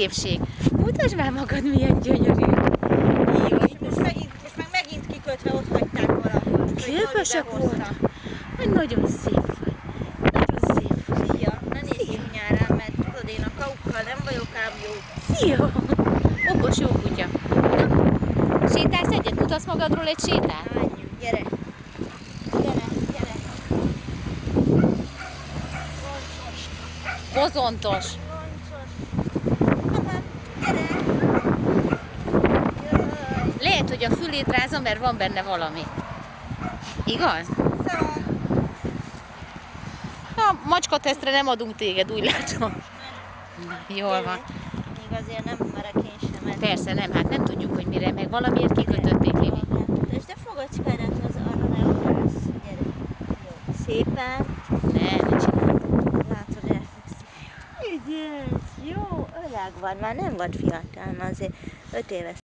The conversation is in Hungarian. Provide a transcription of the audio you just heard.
Szépség. Mutasd már magad, milyen gyönyörű. Jó, és most meg megint kikötve ott hagyták valahol. Köpösök voltak. Nagyon szép vagy. Nagyon szép vagy. Szia, ne nézz csúnyán rám, mert tudod, én a kaukkal nem vagyok ám jó. Szia! Okos jó kutya. Na, sétálsz egyet? Mutatsz magadról egy sétát? Menjünk, gyere. Gyere, gyere. Roncsos. Bozontos. Roncsos. Aha, gyere. Jöjj. Lehet, hogy a fülét rázom, mert van benne valami. Igaz? Szóval. A macskatesztre nem adunk téged, úgy látom. Na, jól van. Még azért nem merek én sem menni. Persze nem, hát nem tudjuk, hogy mire, meg valamiért kikötötték, Lili. És te fogacskádat az arra ne ugrálsz. Gyere. Jó. Szépen. Ne csinálj. Látod, elfekszik. Ügyes, jó, öreg van, már nem vagy fiatal, már azért 5 éves.